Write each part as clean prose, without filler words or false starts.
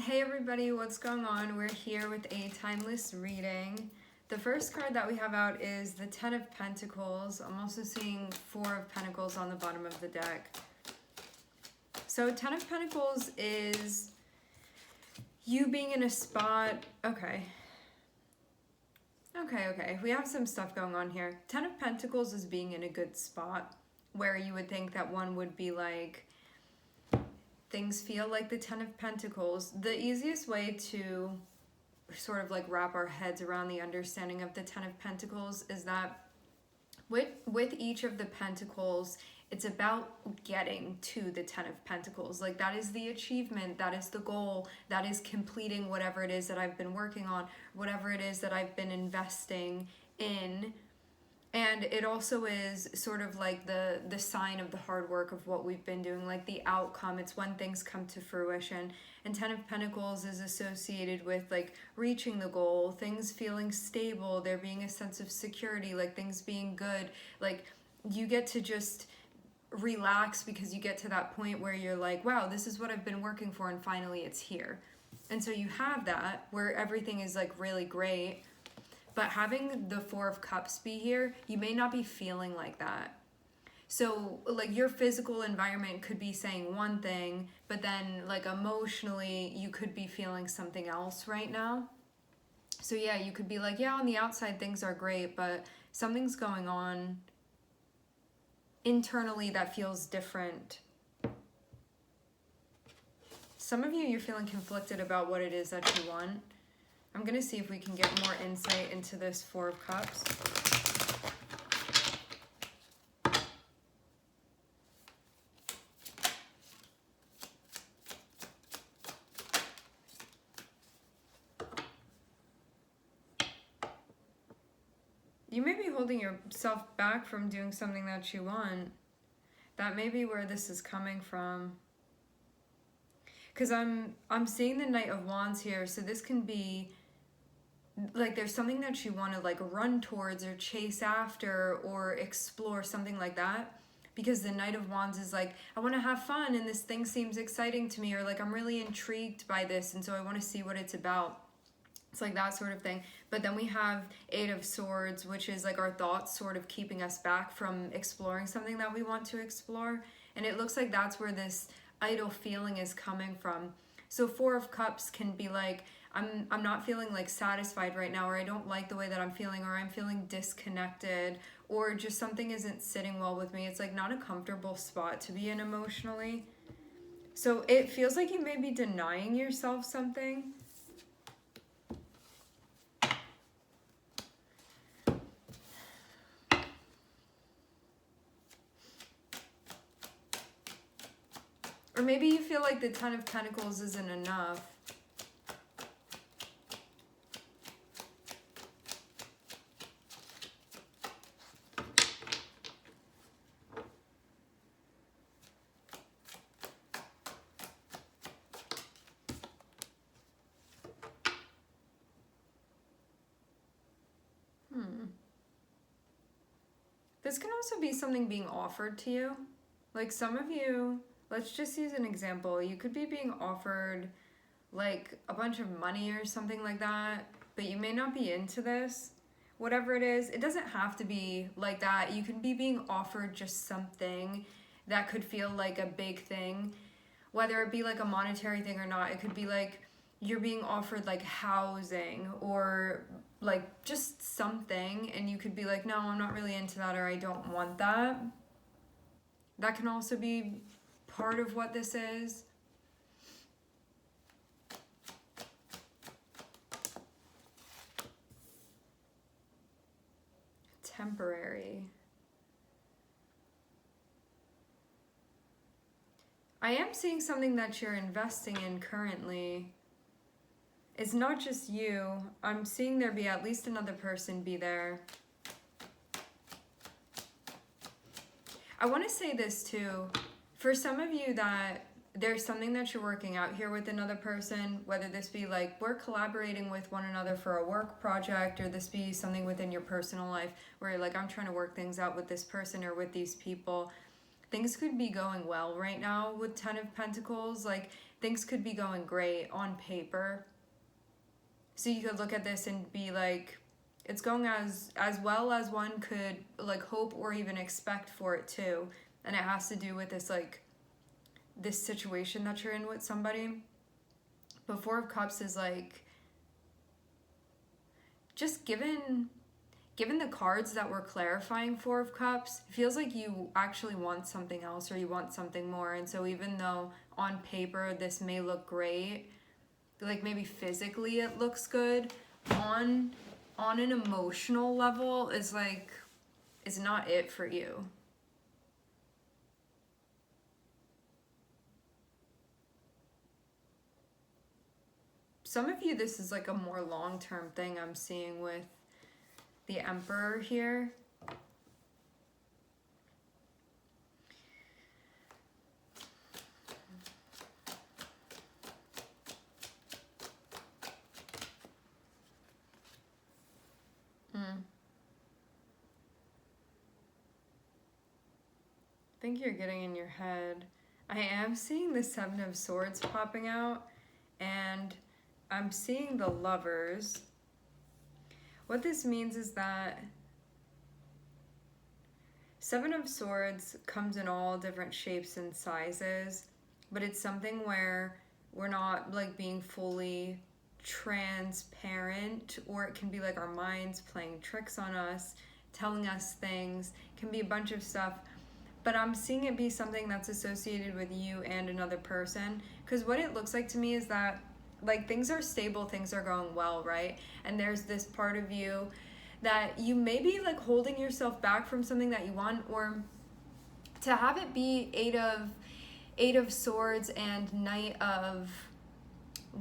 Hey everybody, what's going on? We're here with a timeless reading. The first card that we have out is the Ten of Pentacles. I'm also seeing Four of Pentacles on the bottom of the deck. So Ten of Pentacles is you being in a spot. Okay. We have some stuff going on here. Ten of Pentacles is being in a good spot where you would think that one would be like, things feel like the Ten of Pentacles. The easiest way to sort of like wrap our heads around the understanding of the Ten of Pentacles is that with each of the Pentacles, it's about getting to the Ten of Pentacles. Like that is the achievement, that is the goal, that is completing whatever it is that I've been working on, whatever it is that I've been investing in. And it also is sort of like the sign of the hard work of what we've been doing, like the outcome. It's when things come to fruition. And Ten of Pentacles is associated with like reaching the goal, things feeling stable, there being a sense of security, like things being good. Like you get to just relax because you get to that point where you're like, wow, this is what I've been working for and finally it's here. And so you have that where everything is like really great. But having the Four of Cups be here, you may not be feeling like that. So like your physical environment could be saying one thing, but then like emotionally you could be feeling something else right now. So yeah, you could be like, yeah, on the outside things are great, but something's going on internally that feels different. Some of you, you're feeling conflicted about what it is that you want. I'm going to see if we can get more insight into this Four of Cups. You may be holding yourself back from doing something that you want. That may be where this is coming from. Because I'm seeing the Knight of Wands here, so this can be like there's something that you want to like run towards or chase after or explore, something like that. Because the Knight of Wands is like, I want to have fun and this thing seems exciting to me, or like I'm really intrigued by this and so I want to see what it's about. It's like that sort of thing. But then we have Eight of Swords, which is like our thoughts sort of keeping us back from exploring something that we want to explore. And it looks like that's where this idle feeling is coming from. So Four of Cups can be like, I'm not feeling like satisfied right now, or I don't like the way that I'm feeling, or I'm feeling disconnected, or just something isn't sitting well with me. It's like not a comfortable spot to be in emotionally. So it feels like you may be denying yourself something. Or maybe you feel like the Ten of Pentacles isn't enough. This can also be something being offered to you. Like some of you, let's just use an example. You could be being offered like a bunch of money or something like that, but you may not be into this. Whatever it is, it doesn't have to be like that. You can be being offered just something that could feel like a big thing, whether it be like a monetary thing or not. It could be like you're being offered like housing or like just something, and you could be like, no, I'm not really into that, or I don't want that. That can also be part of what this is. Temporary. I am seeing something that you're investing in currently. It's not just you. I'm seeing there be at least another person be there. I want to say this too. For some of you that there's something that you're working out here with another person, whether this be like we're collaborating with one another for a work project, or this be something within your personal life where you're like, I'm trying to work things out with this person or with these people. Things could be going well right now with Ten of Pentacles. Like things could be going great on paper. So you could look at this and be like, it's going as well as one could like hope or even expect for it to. And it has to do with this like this situation that you're in with somebody. But Four of Cups is like, just given the cards that we're clarifying Four of Cups, it feels like you actually want something else or you want something more. And so even though on paper this may look great, like maybe physically it looks good, on an emotional level is not it for you. Some of you, this is like a more long-term thing I'm seeing with the Emperor here. I think you're getting in your head. I am seeing the Seven of Swords popping out, and I'm seeing the Lovers. What this means is that Seven of Swords comes in all different shapes and sizes, but it's something where we're not like being fully transparent, or it can be like our minds playing tricks on us, telling us things. It can be a bunch of stuff, but I'm seeing it be something that's associated with you and another person, because what it looks like to me is that like things are stable, things are going well, right? And there's this part of you that you may be like holding yourself back from something that you want, or to have it be Eight of Swords and Knight of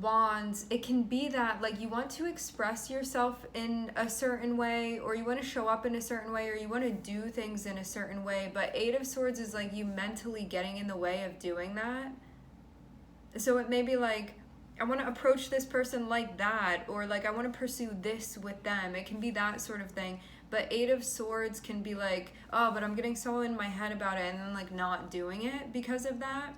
Wands, it can be that like you want to express yourself in a certain way, or you want to show up in a certain way, or you want to do things in a certain way, but Eight of Swords is like you mentally getting in the way of doing that. So it may be like, I want to approach this person like that, or like I want to pursue this with them. It can be that sort of thing. But Eight of Swords can be like, oh, but I'm getting so in my head about it and then like not doing it because of that.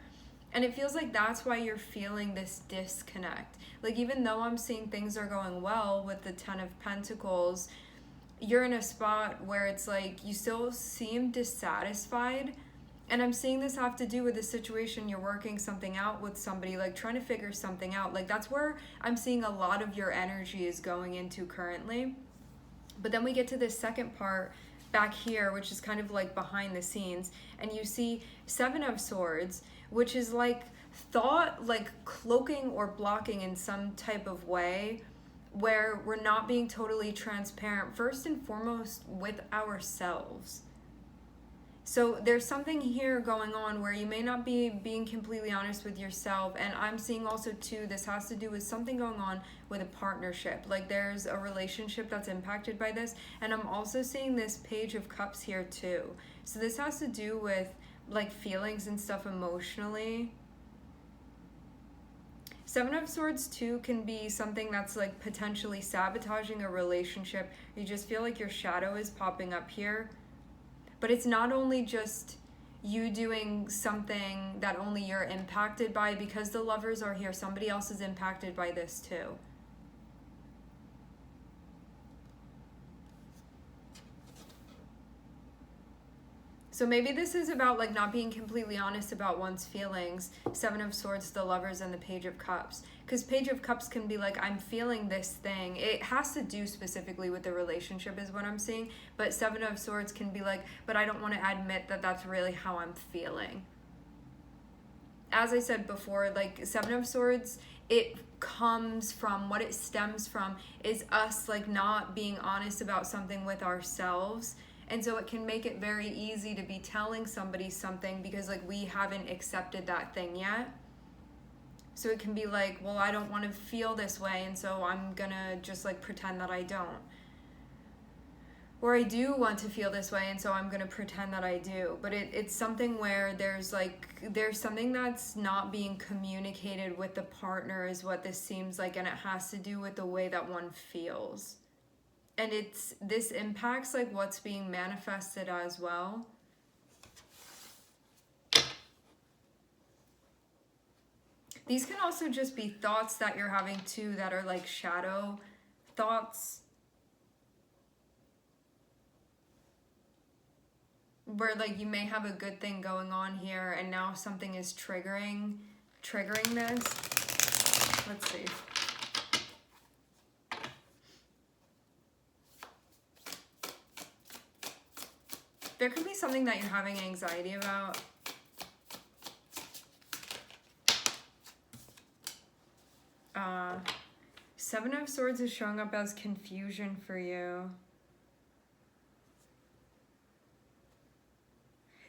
And it feels like that's why you're feeling this disconnect. Like even though I'm seeing things are going well with the Ten of Pentacles, you're in a spot where it's like you still seem dissatisfied. And I'm seeing this have to do with the situation you're working something out with somebody, like trying to figure something out. Like that's where I'm seeing a lot of your energy is going into currently. But then we get to this second part back here, which is kind of like behind the scenes. And you see Seven of Swords, which is like thought, like cloaking or blocking in some type of way, where we're not being totally transparent, first and foremost with ourselves. So there's something here going on where you may not be being completely honest with yourself. And I'm seeing also too, this has to do with something going on with a partnership. Like there's a relationship that's impacted by this. And I'm also seeing this Page of Cups here too. So this has to do with like feelings and stuff emotionally. Seven of Swords too can be something that's like potentially sabotaging a relationship. You just feel like your shadow is popping up here. But it's not only just you doing something that only you're impacted by, because the Lovers are here. Somebody else is impacted by this too. So maybe this is about like not being completely honest about one's feelings. Seven of Swords, the Lovers, and the Page of Cups. Because Page of Cups can be like, I'm feeling this thing. It has to do specifically with the relationship is what I'm seeing. But Seven of Swords can be like, but I don't want to admit that that's really how I'm feeling. As I said before, like Seven of Swords, it comes from, what it stems from is us like not being honest about something with ourselves. And so it can make it very easy to be telling somebody something because like we haven't accepted that thing yet. So it can be like, well, I don't want to feel this way, and so I'm gonna just like pretend that I don't. Or I do want to feel this way, and so I'm gonna pretend that I do. But it's something where there's something that's not being communicated with the partner is what this seems like, and it has to do with the way that one feels. And this impacts like what's being manifested as well. These can also just be thoughts that you're having too that are like shadow thoughts. Where like you may have a good thing going on here and now something is triggering this. Let's see. There could be something that you're having anxiety about. Seven of Swords is showing up as confusion for you.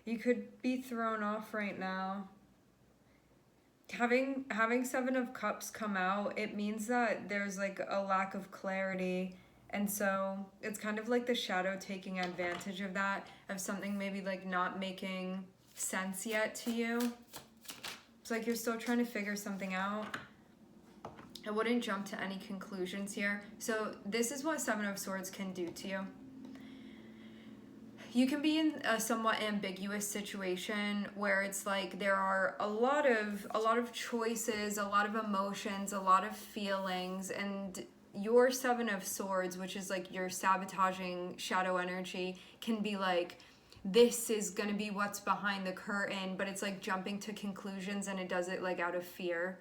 You could be thrown off right now. Having Seven of Cups come out, it means that there's like a lack of clarity. And so it's kind of like the shadow taking advantage of that, of something maybe like not making sense yet to you. It's like you're still trying to figure something out. I wouldn't jump to any conclusions here. So this is what Seven of Swords can do to you. You can be in a somewhat ambiguous situation where it's like there are a lot of choices, a lot of emotions, a lot of feelings, and your Seven of Swords, which is like your sabotaging shadow energy, can be like, this is gonna be what's behind the curtain, but it's like jumping to conclusions, and it does it like out of fear.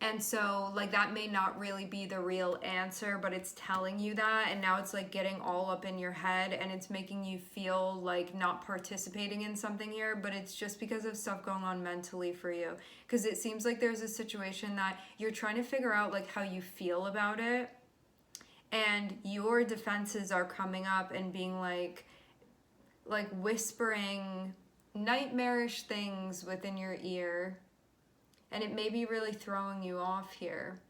And so like that may not really be the real answer, but it's telling you that, and now it's like getting all up in your head, and it's making you feel like not participating in something here, but it's just because of stuff going on mentally for you. Because it seems like there's a situation that you're trying to figure out like how you feel about it, and your defenses are coming up and being like whispering nightmarish things within your ear. And it may be really throwing you off here.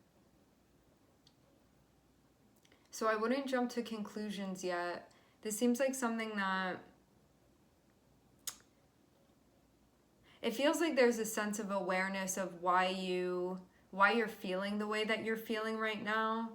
So I wouldn't jump to conclusions yet. This seems like something that... It feels like there's a sense of awareness of why you're feeling the way that you're feeling right now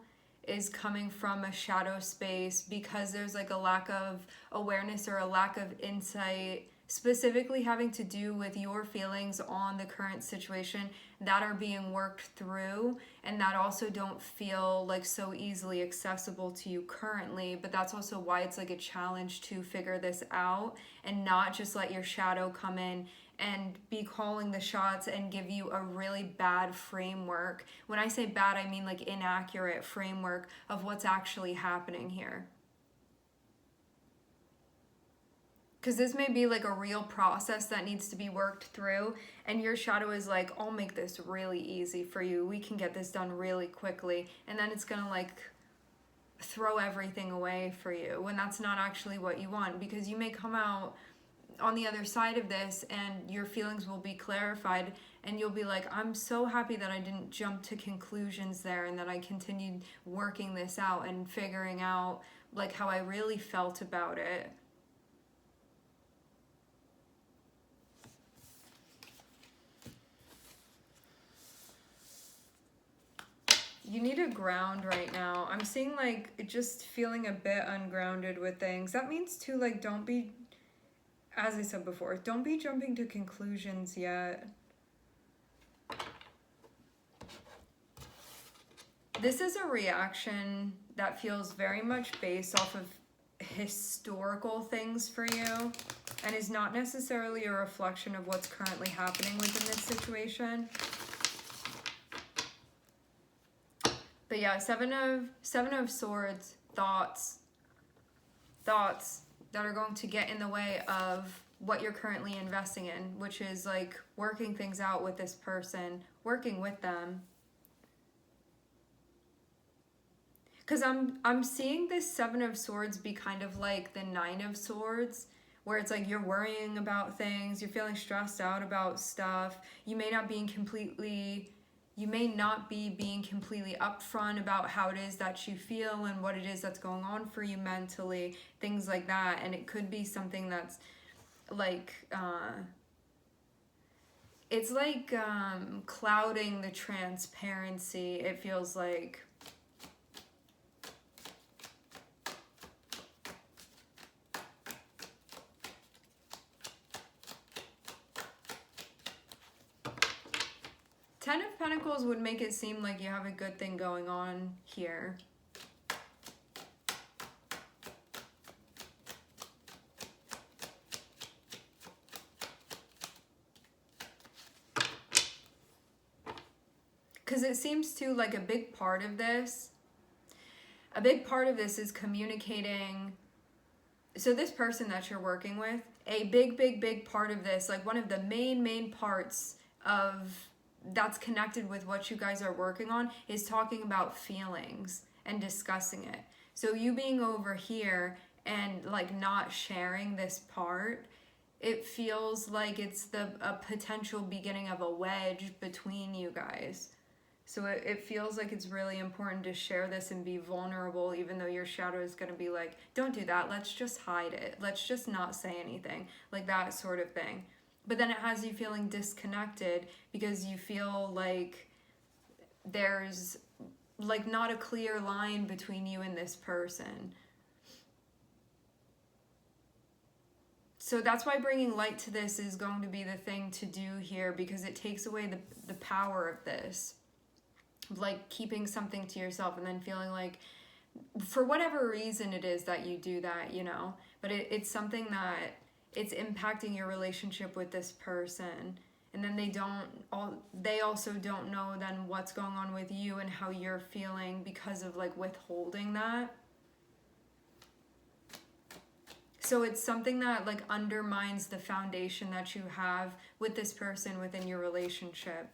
is coming from a shadow space, because there's like a lack of awareness or a lack of insight, specifically having to do with your feelings on the current situation that are being worked through, and that also don't feel like so easily accessible to you currently. But that's also why it's like a challenge to figure this out and not just let your shadow come in and be calling the shots and give you a really bad framework. When I say bad, I mean like inaccurate framework of what's actually happening here. Because this may be like a real process that needs to be worked through, and your shadow is like, I'll make this really easy for you. We can get this done really quickly. And then it's gonna like throw everything away for you when that's not actually what you want, because you may come out on the other side of this and your feelings will be clarified, and you'll be like, I'm so happy that I didn't jump to conclusions there, and that I continued working this out and figuring out like how I really felt about it. You need a ground right now. I'm seeing like just feeling a bit ungrounded with things. That means too, like, don't be, as I said before, don't be jumping to conclusions yet. This is a reaction that feels very much based off of historical things for you, and is not necessarily a reflection of what's currently happening within this situation. But yeah, Seven of Swords, thoughts that are going to get in the way of what you're currently investing in, which is like working things out with this person, working with them. Because I'm seeing this Seven of Swords be kind of like the Nine of Swords, where it's like you're worrying about things, you're feeling stressed out about stuff. You may not be being completely upfront about how it is that you feel and what it is that's going on for you mentally, things like that. And it could be something that's like, it's like clouding the transparency, it feels like. Ten of Pentacles would make it seem like you have a good thing going on here. Because it seems to, like, a big part of this is communicating. So this person that you're working with, a big part of this, like one of the main parts of that's connected with what you guys are working on, is talking about feelings and discussing it. So you being over here and like not sharing this part, it feels like it's a potential beginning of a wedge between you guys. So it feels like it's really important to share this and be vulnerable, even though your shadow is going to be like, don't do that, let's just hide it, let's just not say anything, like that sort of thing. But then it has you feeling disconnected because you feel like there's like not a clear line between you and this person. So that's why bringing light to this is going to be the thing to do here, because it takes away the power of this. Like keeping something to yourself and then feeling like, for whatever reason it is that you do that, you know, but it's something that it's impacting your relationship with this person, and then they also don't know then what's going on with you and how you're feeling because of like withholding that. So it's something that like undermines the foundation that you have with this person within your relationship.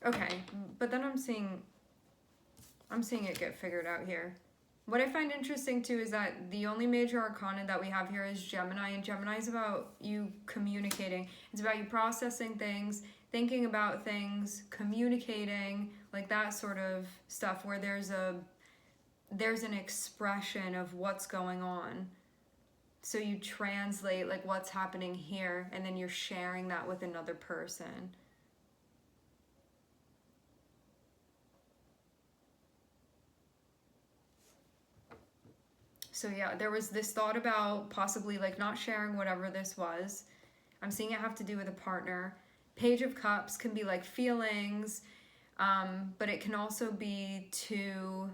Okay, but then I'm seeing it get figured out here. What I find interesting too is that the only major arcana that we have here is Gemini, and Gemini is about you communicating. It's about you processing things, thinking about things, communicating, like that sort of stuff, where there's an expression of what's going on. So you translate like what's happening here, and then you're sharing that with another person. So yeah, there was this thought about possibly like not sharing whatever this was. I'm seeing it have to do with a partner. Page of Cups can be like feelings, but it can also be to...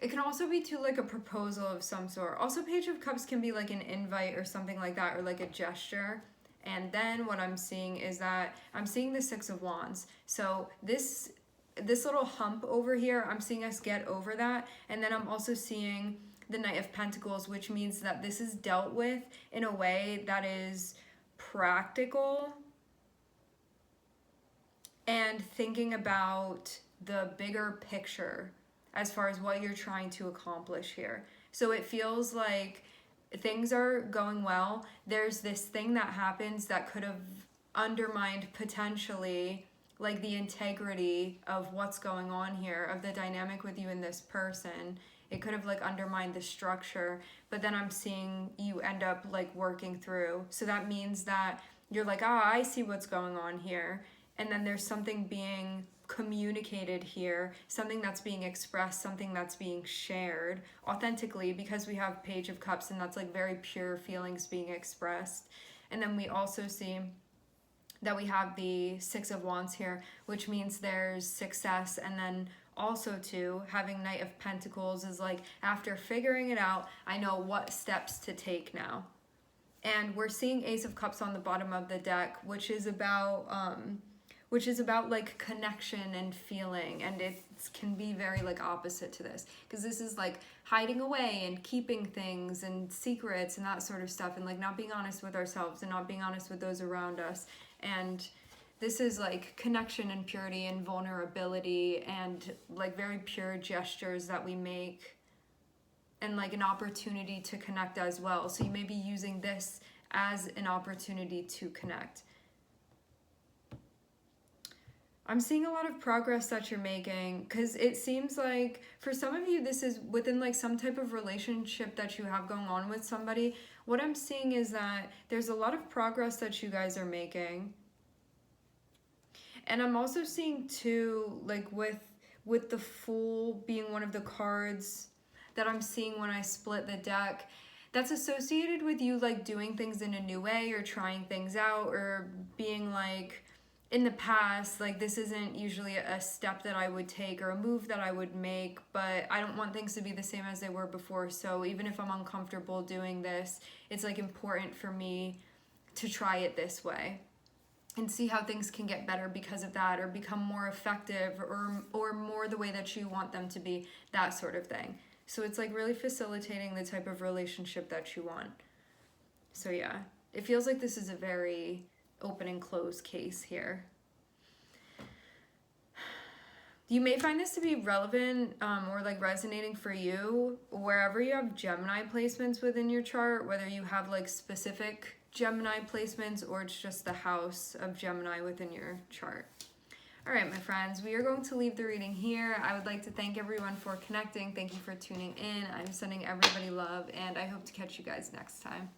It can also be to like a proposal of some sort. Also, Page of Cups can be like an invite or something like that, or like a gesture. And then what I'm seeing is that I'm seeing the Six of Wands. So this little hump over here, I'm seeing us get over that. And then I'm also seeing the Knight of Pentacles, which means that this is dealt with in a way that is practical and thinking about the bigger picture as far as what you're trying to accomplish here. So it feels like things are going well. There's this thing that happens that could have undermined potentially like the integrity of what's going on here, of the dynamic with you and this person. It could have like undermined the structure, but then I'm seeing you end up like working through. So that means that you're like, I see what's going on here. And then there's something being communicated here, something that's being expressed, something that's being shared authentically, because we have Page of Cups, and that's like very pure feelings being expressed. And then we also see that we have the Six of Wands here, which means there's success. And then also too, having Knight of Pentacles is like, after figuring it out, I know what steps to take now. And we're seeing Ace of Cups on the bottom of the deck, which is about like connection and feeling, and it can be very like opposite to this, because this is like hiding away and keeping things and secrets and that sort of stuff, and like not being honest with ourselves and not being honest with those around us. And this is like connection and purity and vulnerability and like very pure gestures that we make, and like an opportunity to connect as well. So you may be using this as an opportunity to connect. I'm seeing a lot of progress that you're making, because it seems like for some of you this is within like some type of relationship that you have going on with somebody. What I'm seeing is that there's a lot of progress that you guys are making. And I'm also seeing too, like with the Fool being one of the cards that I'm seeing when I split the deck, that's associated with you like doing things in a new way or trying things out or being like, in the past, like this isn't usually a step that I would take or a move that I would make, but I don't want things to be the same as they were before. So even if I'm uncomfortable doing this, it's like important for me to try it this way and see how things can get better because of that, or become more effective, or more the way that you want them to be, that sort of thing. So it's like really facilitating the type of relationship that you want. So yeah, it feels like this is a very open and closed case here. You may find this to be relevant or like resonating for you wherever you have Gemini placements within your chart, whether you have like specific Gemini placements or it's just the house of Gemini within your chart. All right, my friends, we are going to leave the reading here. I would like to thank everyone for connecting. Thank you for tuning in. I'm sending everybody love, and I hope to catch you guys next time.